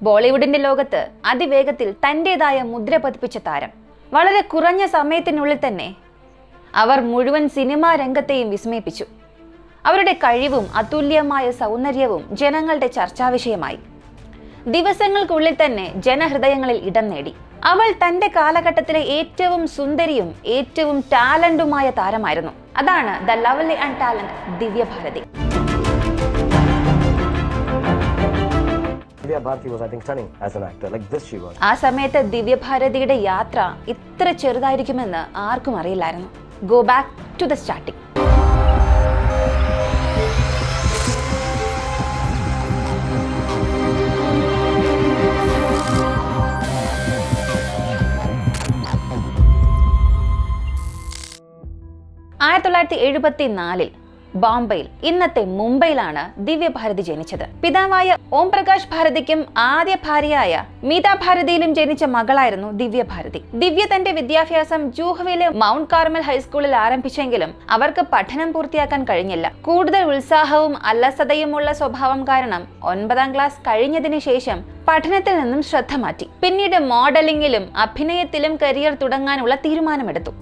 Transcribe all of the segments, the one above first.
ബോളിവുഡിന്റെ ലോകത്ത് അതിവേഗത്തിൽ തന്റേതായ മുദ്ര പതിപ്പിച്ച താരം. വളരെ കുറഞ്ഞ സമയത്തിനുള്ളിൽ തന്നെ അവർ മുഴുവൻ സിനിമാ രംഗത്തെയും വിസ്മയിപ്പിച്ചു. അവരുടെ കഴിവും അതുല്യമായ സൗന്ദര്യവും ജനങ്ങളുടെ ചർച്ചാവിഷയമായി. ദിവസങ്ങൾക്കുള്ളിൽ തന്നെ ജനഹൃദയങ്ങളിൽ ഇടം നേടി. അവൾ തന്റെ കാലഘട്ടത്തിലെ ഏറ്റവും സുന്ദരിയും ഏറ്റവും ടാലന്റുമായ താരമായിരുന്നു. അതാണ് the lovely and talent Divya Bharati. ആ സമയത്ത് ദിവ്യ ഭാരതിയുടെ യാത്ര ഇത്ര ചെറുതായിരിക്കുമെന്ന് ആർക്കും അറിയില്ലായിരുന്നു. Go back to the starting. ബോംബെയിൽ, ഇന്നത്തെ മുംബൈയിലാണ് ദിവ്യ ഭാരതി ജനിച്ചത്. പിതാവായ ഓം പ്രകാശ് ഭാരതിക്കും ആദ്യ ഭാര്യയായ മീത ഭാരതിയിലും ജനിച്ച മകളായിരുന്നു ദിവ്യ ഭാരതി. ദിവ്യ തന്റെ വിദ്യാഭ്യാസം ജൂഹുവിലെ മൗണ്ട് കാർമൽ ഹൈസ്കൂളിൽ ആരംഭിച്ചെങ്കിലും അവർക്ക് പഠനം പൂർത്തിയാക്കാൻ കഴിഞ്ഞില്ല. കൂടുതൽ ഉത്സാഹവും അലസതയുമുള്ള സ്വഭാവം കാരണം 9ാം ക്ലാസ് കഴിഞ്ഞതിന് ശേഷം പഠനത്തിൽ നിന്നും ശ്രദ്ധ മാറ്റി. പിന്നീട് മോഡലിംഗിലും അഭിനയത്തിലും കരിയർ തുടങ്ങാനുള്ള തീരുമാനമെടുത്തു.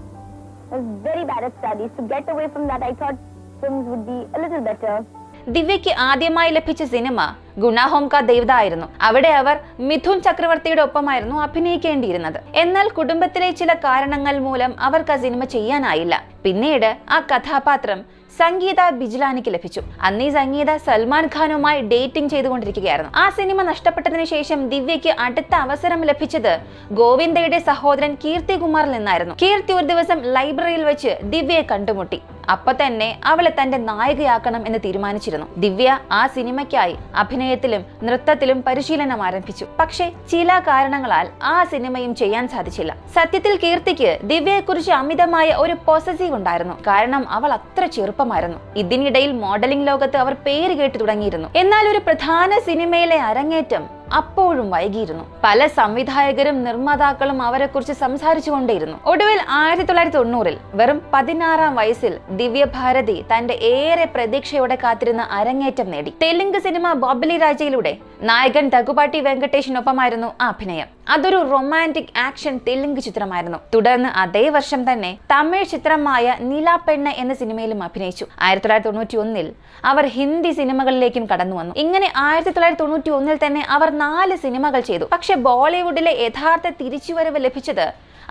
ദിവ്യയ്ക്ക് ആദ്യമായി ലഭിച്ച സിനിമ ഗുണ ഹോം കാ ദേവത ആയിരുന്നു. അവിടെ അവർ മിഥുൻ ചക്രവർത്തിയുടെ ഒപ്പമായിരുന്നു അഭിനയിക്കേണ്ടിയിരുന്നത്. എന്നാൽ കുടുംബത്തിലെ ചില കാരണങ്ങൾ മൂലം അവർക്ക് ആ സിനിമ ചെയ്യാനായില്ല. പിന്നീട് ആ കഥാപാത്രം സംഗീത ബിജ്ലാനിക്ക് ലഭിച്ചു. അന്നീ സംഗീത സൽമാൻ ഖാനുമായി ഡേറ്റിംഗ് ചെയ്തുകൊണ്ടിരിക്കുകയായിരുന്നു. ആ സിനിമ നഷ്ടപ്പെട്ടതിനു ശേഷം ദിവ്യയ്ക്ക് അടുത്ത അവസരം ലഭിച്ചത് ഗോവിന്ദയുടെ സഹോദരൻ കീർത്തി കുമാറിൽ നിന്നായിരുന്നു. കീർത്തി ഒരു ദിവസം ലൈബ്രറിയിൽ വെച്ച് ദിവ്യയെ കണ്ടുമുട്ടി. അപ്പൊ തന്നെ അവളെ തന്റെ നായികയാക്കണം എന്ന് തീരുമാനിച്ചിരുന്നു. ദിവ്യ ആ സിനിമയ്ക്കായി അഭിനയത്തിലും നൃത്തത്തിലും പരിശീലനം ആരംഭിച്ചു. പക്ഷേ ചില കാരണങ്ങളാൽ ആ സിനിമയും ചെയ്യാൻ സാധിച്ചില്ല. സത്യത്തിൽ കീർത്തിക്ക് ദിവ്യയെക്കുറിച്ച് അമിതമായ ഒരു പോസസീവ് ഉണ്ടായിരുന്നു. കാരണം അവൾ അത്ര ചെറുപ്പമായിരുന്നു. ഇതിനിടയിൽ മോഡലിംഗ് ലോകത്ത് അവർ പേര് കേട്ടു തുടങ്ങിയിരുന്നു. എന്നാൽ ഒരു പ്രധാന സിനിമയിലെ അരങ്ങേറ്റം അപ്പോഴും വൈകിയിരുന്നു. പല സംവിധായകരും നിർമ്മാതാക്കളും അവരെ കുറിച്ച് സംസാരിച്ചു കൊണ്ടേയിരുന്നു. ഒടുവിൽ 1990 വെറും 16-ാം വയസ്സിൽ ദിവ്യ ഭാരതി തന്റെ ഏറെ പ്രതീക്ഷയോടെ കാത്തിരുന്ന അരങ്ങേറ്റം നേടി. തെലുങ്ക് സിനിമ ബോബിലി രാജയിലൂടെ നായകൻ ദഗുപാട്ടി വെങ്കടേഷിനൊപ്പമായിരുന്നു ആ അഭിനയം. അതൊരു റൊമാൻറ്റിക് ആക്ഷൻ തെലുങ്ക് ചിത്രമായിരുന്നു. തുടർന്ന് അതേ വർഷം തന്നെ തമിഴ് ചിത്രമായ നീലാപ്പെണ്ണ എന്ന സിനിമയിലും അഭിനയിച്ചു. 1991 അവർ ഹിന്ദി സിനിമകളിലേക്കും കടന്നു വന്നു. ഇങ്ങനെ 1991 തന്നെ അവർ 4 സിനിമകൾ ചെയ്തു. പക്ഷെ ബോളിവുഡിലെ യഥാർത്ഥ തിരിച്ചുവരവ് ലഭിച്ചത്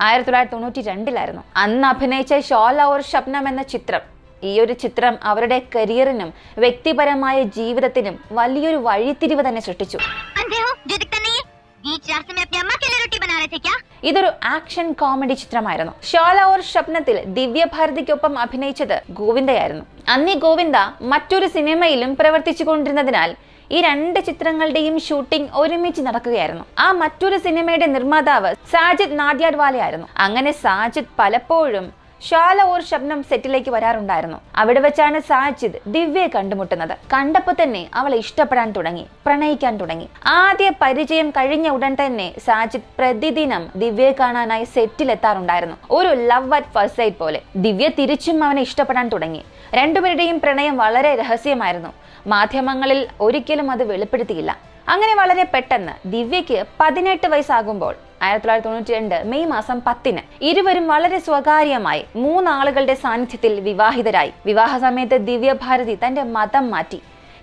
1992 അന്ന് അഭിനയിച്ച ഷോല ഓർ ഷബ്നം എന്ന ചിത്രം. ഈ ഒരു ചിത്രം അവരുടെ കരിയറിനും വ്യക്തിപരമായ ജീവിതത്തിനും വലിയൊരു വഴിത്തിരിവ് തന്നെ സൃഷ്ടിച്ചു. ഇതൊരു ആക്ഷൻ കോമഡി ചിത്രമായിരുന്നു. ഷോല ഓർ ഷബ്നത്തിൽ ദിവ്യ ഭാരതിക്കൊപ്പം അഭിനയിച്ചത് ഗോവിന്ദയായിരുന്നു. അന്ന് ഗോവിന്ദ മറ്റൊരു സിനിമയിലും പ്രവർത്തിച്ചു കൊണ്ടിരുന്നതിനാൽ ഈ 2 ചിത്രങ്ങളുടെയും ഷൂട്ടിംഗ് ഒരുമിച്ച് നടക്കുകയായിരുന്നു. ആ മറ്റൊരു സിനിമയുടെ നിർമ്മാതാവ് സാജിദ് നാഡിയാഡ്വാലയായിരുന്നു. അങ്ങനെ സാജിദ് പലപ്പോഴും ഷോല ഓർ ഷബ്നം സെറ്റിലേക്ക് വരാറുണ്ടായിരുന്നു. അവിടെ വെച്ചാണ് സാജിദ് ദിവ്യയെ കണ്ടുമുട്ടുന്നത്. കണ്ടപ്പോൾ തന്നെ അവളെ ഇഷ്ടപ്പെടാൻ തുടങ്ങി, പ്രണയിക്കാൻ തുടങ്ങി. ആദ്യ പരിചയം കഴിഞ്ഞ ഉടൻ തന്നെ സാജിദ് പ്രതിദിനം ദിവ്യയെ കാണാനായി സെറ്റിലെത്താറുണ്ടായിരുന്നു. ഒരു ലവ് അറ്റ് ഫസ്റ്റ് സൈറ്റ് പോലെ. ദിവ്യ തിരിച്ചും അവനെ ഇഷ്ടപ്പെടാൻ തുടങ്ങി. രണ്ടുപേരുടെയും പ്രണയം വളരെ രഹസ്യമായിരുന്നു. മാധ്യമങ്ങളിൽ ഒരിക്കലും അത് വെളിപ്പെടുത്തിയില്ല. അങ്ങനെ വളരെ പെട്ടെന്ന് ദിവ്യയ്ക്ക് 18 വയസ്സാകുമ്പോൾ 1992 മെയ് മാസം 10 ഇരുവരും വളരെ സ്വകാര്യമായി 3 ആളുകളുടെ സാന്നിധ്യത്തിൽ വിവാഹിതരായി. വിവാഹ സമയത്ത് ദിവ്യ ഭാരതി തന്റെ മതം മാറ്റി.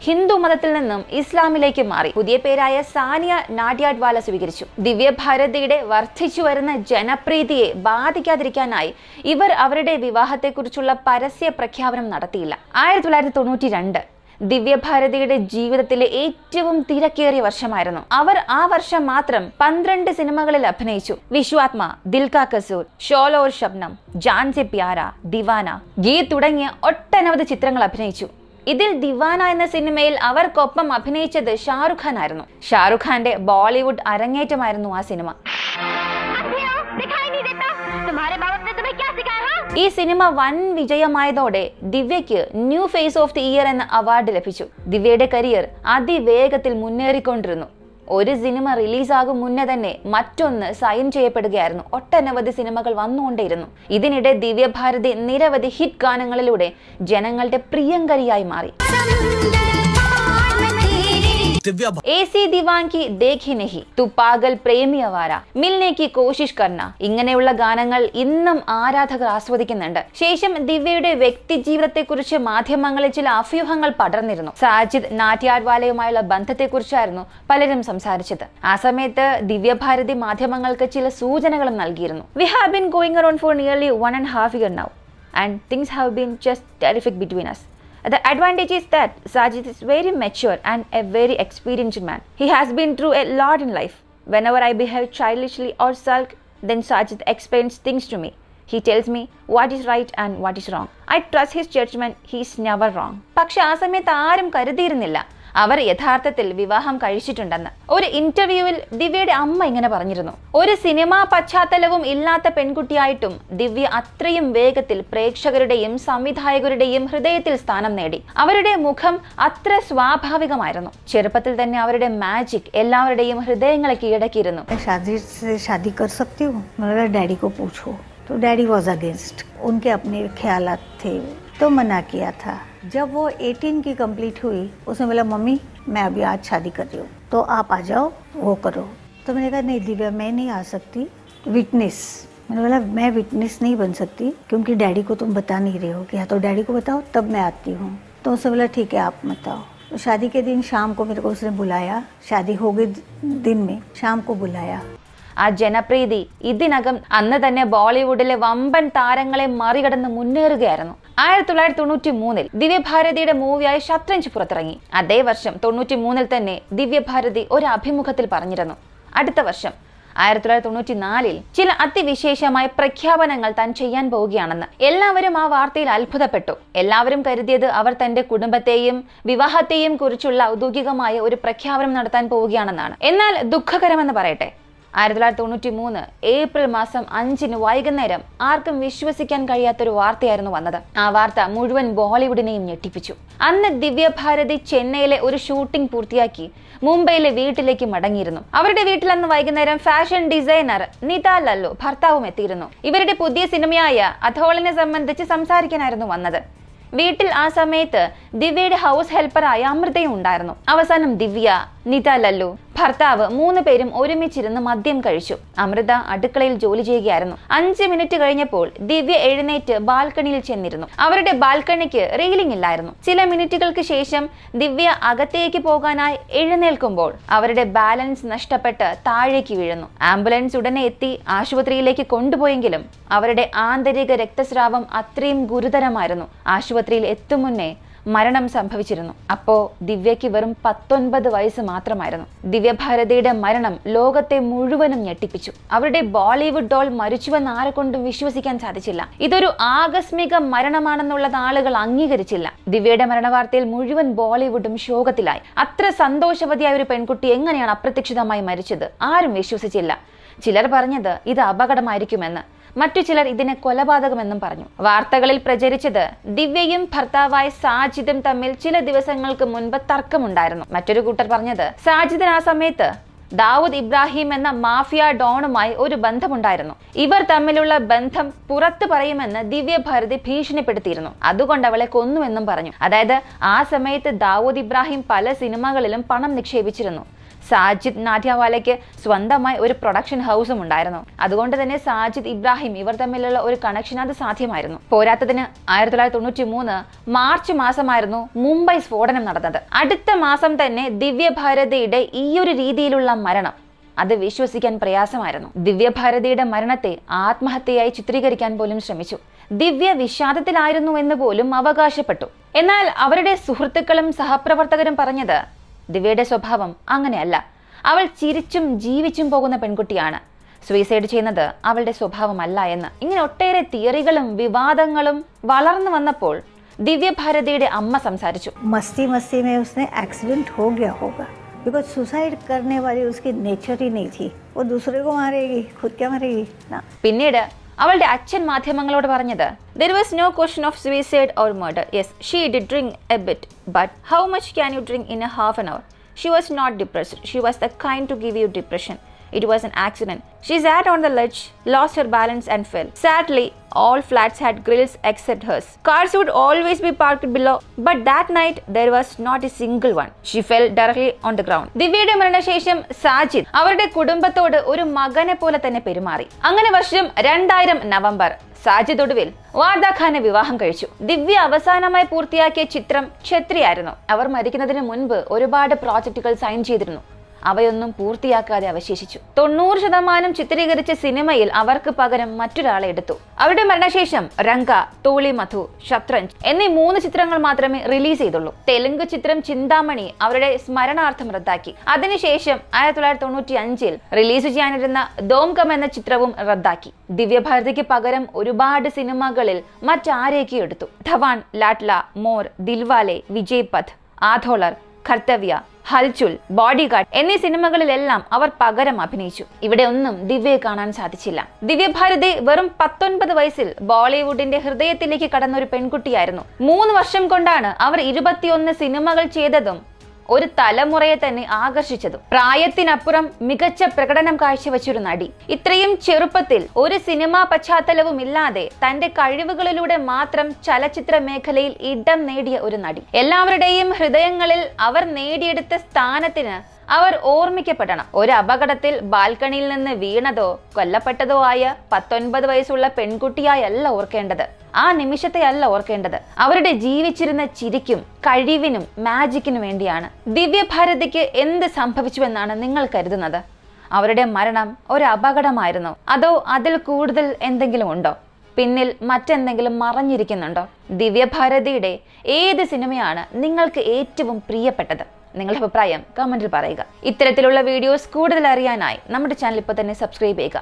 ഹിന്ദു മതത്തിൽ നിന്നും ഇസ്ലാമിലേക്ക് മാറി. പുതിയ പേരായ സാനിയ നാഡിയാഡ്വാല സ്വീകരിച്ചു. ദിവ്യ ഭാരതിയുടെ വർദ്ധിച്ചു വരുന്ന ജനപ്രീതിയെ ബാധിക്കാതിരിക്കാനായി ഇവർ അവരുടെ വിവാഹത്തെക്കുറിച്ചുള്ള പരസ്യ പ്രഖ്യാപനം നടത്തിയില്ല. 1992 ദിവ്യ ഭാരതിയുടെ ജീവിതത്തിലെ ഏറ്റവും തിരക്കേറിയ വർഷമായിരുന്നു. അവർ ആ വർഷം മാത്രം 12 സിനിമകളിൽ അഭിനയിച്ചു. വിശ്വാത്മ, ദിൽ കാ കസൂർ, ഷോല ഓർ ഷബ്നം, ജാൻ സെ പ്യാര, ദിവാന, ഗീത് തുടങ്ങിയ ഒട്ടനവധി ചിത്രങ്ങൾ അഭിനയിച്ചു. ഇതിൽ ദിവാന എന്ന സിനിമയിൽ അവർക്കൊപ്പം അഭിനയിച്ചത് ഷാറുഖ് ഖാൻ ആയിരുന്നു. ഷാറുഖ് ഖാന്റെ ബോളിവുഡ് അരങ്ങേറ്റമായിരുന്നു ആ സിനിമ. ഈ സിനിമ വൻ വിജയമായതോടെ ദിവ്യയ്ക്ക് new face of the year എന്ന അവാർഡ് ലഭിച്ചു. ദിവ്യയുടെ കരിയർ അതിവേഗത്തിൽ മുന്നേറിക്കൊണ്ടിരുന്നു. ഒരു സിനിമ റിലീസാകും മുന്നേ തന്നെ മറ്റൊന്ന് സൈൻ ചെയ്യപ്പെടുകയായിരുന്നു. ഒട്ടനവധി സിനിമകൾ വന്നുകൊണ്ടേയിരുന്നു. ഇതിനിടെ ദിവ്യ ഭാരതി നിരവധി ഹിറ്റ് ഗാനങ്ങളിലൂടെ ജനങ്ങളുടെ പ്രിയങ്കരിയായി മാറി. दिव्या ऐसी दीवानगी देखी नहीं, तू पागल പ്രേമി അവാര, മിൽനെ കി കോശിഷ് കർണ, ഇങ്ങനെയുള്ള ഗാനങ്ങൾ ഇന്നും ആരാധകർ ആസ്വദിക്കുന്നുണ്ട്. ശേഷം ദിവ്യയുടെ വ്യക്തി ജീവിതത്തെക്കുറിച്ച് മാധ്യമങ്ങളിൽ ചില അഭ്യൂഹങ്ങൾ പടർന്നിരുന്നു. സാജിദ് നാട്യാർവാലയുമായുള്ള ബന്ധത്തെക്കുറിച്ചായിരുന്നു പലരും സംസാരിച്ചത്. ആ സമയത്ത് ദിവ്യഭാരതി മാധ്യമങ്ങൾക്ക് ചില സൂചനകളും നൽകിയിരുന്നു. We have been going around for nearly 1.5 years now and things have been just terrific between us. The advantage is that Sajid is very mature and a very experienced man. He has been through a lot in life. Whenever I behave childishly or sulk, then Sajid explains things to me. He tells me what is right and what is wrong. I trust his judgment. He is never wrong. പക്ഷെ ആ സമയത്ത് ആരും കരുതിയിരുന്നില്ല അവർ യഥാർത്ഥത്തിൽ വിവാഹം കഴിച്ചിട്ടുണ്ടെന്ന്. ഒരു ഇന്റർവ്യൂവിൽ ദിവ്യയുടെ അമ്മ ഇങ്ങനെ പറഞ്ഞിരുന്നു, ഒരു സിനിമാ പശ്ചാത്തലവും ഇല്ലാത്ത പെൺകുട്ടിയായിട്ടും ദിവ്യ അത്രയും വേഗത്തിൽ പ്രേക്ഷകരുടെയും സംവിധായകരുടെയും ഹൃദയത്തിൽ സ്ഥാനം നേടി. അവരുടെ മുഖം അത്ര സ്വാഭാവികമായിരുന്നു. ചെറുപ്പത്തിൽ തന്നെ അവരുടെ മാജിക് എല്ലാവരുടെയും ഹൃദയങ്ങളെ കീഴടക്കിയിരുന്നു. शादी कर सकती हूँ, मेरा डैडी को पूछो, तो डैडी वॉज अगेंस्ट, उनके अपने ख्यालात थे, तो मना किया था. जब वो 18 की कंप्लीट हुई, उसने बोला मम्मी मैं अभी आज शादी कर रही हूँ, तो आप आ जाओ वो करो. तो मैंने कहा नहीं दिव्या मैं नहीं आ सकती, विटनेस. मैंने बोला मैं विटनेस नहीं बन सकती क्योंकि डैडी को तुम बता नहीं रहे हो, कि तो डैडी को बताओ तब मैं आती हूँ. तो उसने बोला ठीक है आप बताओ. तो शादी के दिन शाम को मेरे को उसने बुलाया, शादी हो गई दिन में शाम को बुलाया. ആ ജനപ്രീതി ഇതിനകം അന്ന് തന്നെ ബോളിവുഡിലെ വമ്പൻ താരങ്ങളെ മറികടന്ന് മുന്നേറുകയായിരുന്നു. 1993 ദിവ്യഭാരതിയുടെ മൂവിയായ ഷത്രഞ്ച് പുറത്തിറങ്ങി. അതേ വർഷം 93 തന്നെ ദിവ്യഭാരതി ഒരു അഭിമുഖത്തിൽ പറഞ്ഞിരുന്നു, അടുത്ത വർഷം 1994 ചില അതിവിശേഷമായ പ്രഖ്യാപനങ്ങൾ താൻ ചെയ്യാൻ പോവുകയാണെന്ന്. എല്ലാവരും ആ വാർത്തയിൽ അത്ഭുതപ്പെട്ടു. എല്ലാവരും കരുതിയത് അവർ തന്റെ കുടുംബത്തെയും വിവാഹത്തെയും കുറിച്ചുള്ള ഔദ്യോഗികമായ ഒരു പ്രഖ്യാപനം നടത്താൻ പോവുകയാണെന്നാണ്. എന്നാൽ ദുഃഖകരമെന്ന് പറയട്ടെ, 1993 ഏപ്രിൽ മാസം 5 വൈകുന്നേരം ആർക്കും വിശ്വസിക്കാൻ കഴിയാത്തൊരു വാർത്തയായിരുന്നു വന്നത്. ആ വാർത്ത മുഴുവൻ ബോളിവുഡിനെയും ഞെട്ടിപ്പിച്ചു. അന്ന് ദിവ്യഭാരതി ചെന്നൈയിലെ ഒരു ഷൂട്ടിംഗ് പൂർത്തിയാക്കി മുംബൈയിലെ വീട്ടിലേക്ക് മടങ്ങിയിരുന്നു. അവരുടെ വീട്ടിൽ അന്ന് വൈകുന്നേരം ഫാഷൻ ഡിസൈനർ നിത ലല്ലു ഭർത്താവും എത്തിയിരുന്നു. ഇവരുടെ പുതിയ സിനിമയായ അധോളിനെ സംബന്ധിച്ച് സംസാരിക്കാനായിരുന്നു വന്നത്. വീട്ടിൽ ആ സമയത്ത് ദിവ്യയുടെ ഹൗസ് ഹെൽപ്പറായ അമൃതയും ഉണ്ടായിരുന്നു. അവസാനം ദിവ്യ, നിത ലല്ലു, ഭർത്താവ് 3 പേരും ഒരുമിച്ചിരുന്ന് മദ്യം കഴിച്ചു. അമൃത അടുക്കളയിൽ ജോലി ചെയ്യുകയായിരുന്നു. 5 മിനിറ്റ് കഴിഞ്ഞപ്പോൾ ദിവ്യ എഴുന്നേറ്റ് ബാൽക്കണിയിൽ ചെന്നിരുന്നു. അവരുടെ ബാൽക്കണിക്ക് റെയിലിംഗ് ഇല്ലായിരുന്നു. ചില മിനിറ്റുകൾക്ക് ശേഷം ദിവ്യ അകത്തേക്ക് പോകാനായി എഴുന്നേൽക്കുമ്പോൾ അവരുടെ ബാലൻസ് നഷ്ടപ്പെട്ട് താഴേക്ക് വീഴുന്നു. ആംബുലൻസ് ഉടനെ എത്തി ആശുപത്രിയിലേക്ക് കൊണ്ടുപോയെങ്കിലും അവരുടെ ആന്തരിക രക്തസ്രാവം അത്രയും ഗുരുതരമായിരുന്നു. ആശുപത്രിയിൽ എത്തും മുന്നേ മരണം സംഭവിച്ചിരുന്നു. അപ്പോ ദിവ്യയ്ക്ക് വെറും 19 വയസ്സ് മാത്രമായിരുന്നു. ദിവ്യഭാരതിയുടെ മരണം ലോകത്തെ മുഴുവനും ഞെട്ടിപ്പിച്ചു. അവരുടെ ബോളിവുഡ് ഡോൾ മരിച്ചുവെന്ന് ആരെക്കൊണ്ടും വിശ്വസിക്കാൻ സാധിച്ചില്ല. ഇതൊരു ആകസ്മിക മരണമാണെന്നുള്ളത് ആളുകൾ അംഗീകരിച്ചില്ല. ദിവ്യയുടെ മരണവാർത്തയിൽ മുഴുവൻ ബോളിവുഡും ശോകത്തിലായി. അത്ര സന്തോഷവതിയായ ഒരു പെൺകുട്ടി എങ്ങനെയാണ് അപ്രതീക്ഷിതമായി മരിച്ചത്? ആരും വിശ്വസിച്ചില്ല. ചിലർ പറഞ്ഞത് ഇത് അപകടമായിരിക്കുമെന്ന്, മറ്റു ചിലർ ഇതിനെ കൊലപാതകമെന്നും പറഞ്ഞു. വാർത്തകളിൽ പ്രചരിച്ചത് ദിവ്യയും ഭർത്താവായ സാജിദും തമ്മിൽ ചില ദിവസങ്ങൾക്ക് മുൻപ് തർക്കമുണ്ടായിരുന്നു. മറ്റൊരു കൂട്ടർ പറഞ്ഞത് സാജിദിന് ആ സമയത്ത് ദാവൂദ് ഇബ്രാഹിം എന്ന മാഫിയ ഡോണുമായി ഒരു ബന്ധമുണ്ടായിരുന്നു. ഇവർ തമ്മിലുള്ള ബന്ധം പുറത്തു പറയുമെന്ന് ദിവ്യഭാരതി ഭീഷണിപ്പെടുത്തിയിരുന്നു. അതുകൊണ്ട് അവളെ കൊന്നുവെന്നും പറഞ്ഞു. അതായത് ആ സമയത്ത് ദാവൂദ് ഇബ്രാഹിം പല സിനിമകളിലും പണം നിക്ഷേപിച്ചിരുന്നു. സാജിദ് നാട്യാവാലയ്ക്ക് സ്വന്തമായി ഒരു പ്രൊഡക്ഷൻ ഹൗസും ഉണ്ടായിരുന്നു. അതുകൊണ്ട് തന്നെ സാജിദ് ഇബ്രാഹിം ഇവർ തമ്മിലുള്ള ഒരു കണക്ഷൻ അത് സാധ്യമായിരുന്നു. പോരാത്തതിന് 1993 മാർച്ച് മാസമായിരുന്നു മുംബൈ സ്ഫോടനം നടന്നത്. അടുത്ത മാസം തന്നെ ദിവ്യഭാരതിയുടെ ഈയൊരു രീതിയിലുള്ള മരണം അത് വിശ്വസിക്കാൻ പ്രയാസമായിരുന്നു. ദിവ്യഭാരതിയുടെ മരണത്തെ ആത്മഹത്യയായി ചിത്രീകരിക്കാൻ പോലും ശ്രമിച്ചു. ദിവ്യ വിഷാദത്തിലായിരുന്നു എന്ന് പോലും അവകാശപ്പെട്ടു. എന്നാൽ അവരുടെ സുഹൃത്തുക്കളും സഹപ്രവർത്തകരും പറഞ്ഞത് ദിവ്യയുടെ സ്വഭാവം അങ്ങനെയല്ല. അവൾ ചിരിച്ചും ജീവിച്ചും പോകുന്ന പെൺകുട്ടിയാണ്. സൂയിസൈഡ് ചെയ്യുന്നത് അവളുടെ സ്വഭാവമല്ല എന്ന്. ഇങ്ങനെ ഒട്ടേറെ തിയറികളും വിവാദങ്ങളും വളർന്നു വന്നപ്പോൾ ദിവ്യഭാരതിയുടെ അമ്മ സംസാരിച്ചു. मस्ती मस्ती में उसने एक्सीडेंट हो गया होगा, बिकॉज सुसाइड करने वाली उसकी नेचर ही नहीं थी. वो दूसरे को मारेगी, खुद क्या मरेगी ना. പിന്നീട് അവളുടെ അച്ഛൻ മാധ്യമങ്ങളോട് പറഞ്ഞത് there was no question of suicide or murder. Yes, she did drink a bit, but how much can you drink in a half an hour? She was not depressed. She was the kind to give you depression. It was an accident. She sat on the ledge, lost her balance and fell. Sadly, all flats had grills except hers. Cars would always be parked below, but that night there was not a single one. She fell directly on the ground. ദിവ്യയുടെ മരണശേഷം സാജിദ് അവരുടെ കുടുംബത്തോട് ഒരു മകനെ പോലെ തന്നെ പെരുമാറി. അങ്ങനെ വർഷം 2000 നവംബർ സാജിദ് ഒടുവിൽ വാർദ ഖാനെ വിവാഹം കഴിച്ചു. ദിവ്യ അവസാനമായി പൂർത്തിയാക്കിയ ചിത്രം ഛത്രിയായിരുന്നു. അവർ മരിക്കുന്നതിന് മുൻപ് ഒരുപാട് പ്രോജക്റ്റുകൾ സൈൻ ചെയ്തിരുന്നു. അവയൊന്നും പൂർത്തിയാക്കാതെ അവശേഷിച്ചു. 90% ചിത്രീകരിച്ച സിനിമയിൽ അവർക്ക് പകരം മറ്റൊരാളെ എടുത്തു. അവരുടെ മരണശേഷം രംഗ, തോളി മധു, ശത്രഞ്ച് എന്നീ 3 ചിത്രങ്ങൾ മാത്രമേ റിലീസ് ചെയ്തുള്ളൂ. തെലുങ്ക് ചിത്രം ചിന്താമണി അവരുടെ സ്മരണാർത്ഥം റദ്ദാക്കി. അതിനുശേഷം 1995 റിലീസ് ചെയ്യാനിരുന്ന ദോംകം എന്ന ചിത്രവും റദ്ദാക്കി. ദിവ്യഭാരതിക്ക് പകരം ഒരുപാട് സിനിമകളിൽ മറ്റാരെയൊക്കെ എടുത്തു. ധവാൻ, ലാട്ല, മോർ, ദിൽവാലെ, വിജയ് പഥ്, ആധോളർ, കർത്തവ്യ, ഹൽചുൽ, ബോഡിഗാർഡ് എന്നീ സിനിമകളിലെല്ലാം അവർ പകരം അഭിനയിച്ചു. ഇവിടെ ഒന്നും ദിവ്യയെ കാണാൻ സാധിച്ചില്ല. ദിവ്യഭാരതി വെറും 19 വയസ്സിൽ ബോളിവുഡിന്റെ ഹൃദയത്തിലേക്ക് കടന്ന ഒരു പെൺകുട്ടിയായിരുന്നു. 3 വർഷം കൊണ്ടാണ് അവർ 21 സിനിമകൾ ചെയ്തതും ഒരു തലമുറയെ തന്നെ ആകർഷിച്ചതും. പ്രായത്തിനപ്പുറം മികച്ച പ്രകടനം കാഴ്ചവെച്ചൊരു നടി. ഇത്രയും ചെറുപ്പത്തിൽ ഒരു സിനിമാ പശ്ചാത്തലവും ഇല്ലാതെ തന്റെ കഴിവുകളിലൂടെ മാത്രം ചലച്ചിത്ര മേഖലയിൽ ഇടം നേടിയ ഒരു നടി. എല്ലാവരുടെയും ഹൃദയങ്ങളിൽ അവർ നേടിയെടുത്ത സ്ഥാനത്തിന് അവർ ഓർമ്മിക്കപ്പെടണം. ഒരു അപകടത്തിൽ ബാൽക്കണിയിൽ നിന്ന് വീണതോ കൊല്ലപ്പെട്ടതോ ആയ 19 വയസ്സുള്ള പെൺകുട്ടിയായല്ല ഓർക്കേണ്ടത്. ആ നിമിഷത്തെയല്ല ഓർക്കേണ്ടത്. അവരുടെ ജീവിച്ചിരുന്ന ചിരിക്കും കഴിവിനും മാജിക്കിനും വേണ്ടിയാണ്. ദിവ്യഭാരതിക്ക് എന്ത് സംഭവിച്ചുവെന്നാണ് നിങ്ങൾ കരുതുന്നത്? അവരുടെ മരണം ഒരു അപകടമായിരുന്നോ? അതോ അതിൽ കൂടുതൽ എന്തെങ്കിലും ഉണ്ടോ? പിന്നിൽ മറ്റെന്തെങ്കിലും മറഞ്ഞിരിക്കുന്നുണ്ടോ? ദിവ്യഭാരതിയുടെ ഏത് സിനിമയാണ് നിങ്ങൾക്ക് ഏറ്റവും പ്രിയപ്പെട്ടത്? നിങ്ങളുടെ അഭിപ്രായം കമന്റിൽ പറയുക. ഇത്തരത്തിലുള്ള വീഡിയോസ് കൂടുതൽ അറിയാനായി നമ്മുടെ ചാനൽ ഇപ്പോൾ തന്നെ സബ്സ്ക്രൈബ് ചെയ്യുക.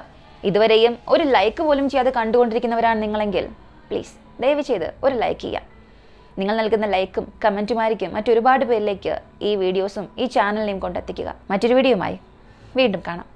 ഇതുവരെയും ഒരു ലൈക്ക് പോലും ചെയ്യാതെ കണ്ടുകൊണ്ടിരിക്കുന്നവരാണ് നിങ്ങളെങ്കിൽ പ്ലീസ് ദയവ് ചെയ്ത് ഒരു ലൈക്ക് ചെയ്യുക. നിങ്ങൾ നൽകുന്ന ലൈക്കും കമൻറ്റുമായിരിക്കും മറ്റൊരുപാട് പേരിലേക്ക് ഈ വീഡിയോസും ഈ ചാനലിനെയും കൊണ്ടെത്തിക്കുക. മറ്റൊരു വീഡിയോയുമായി വീണ്ടും കാണാം.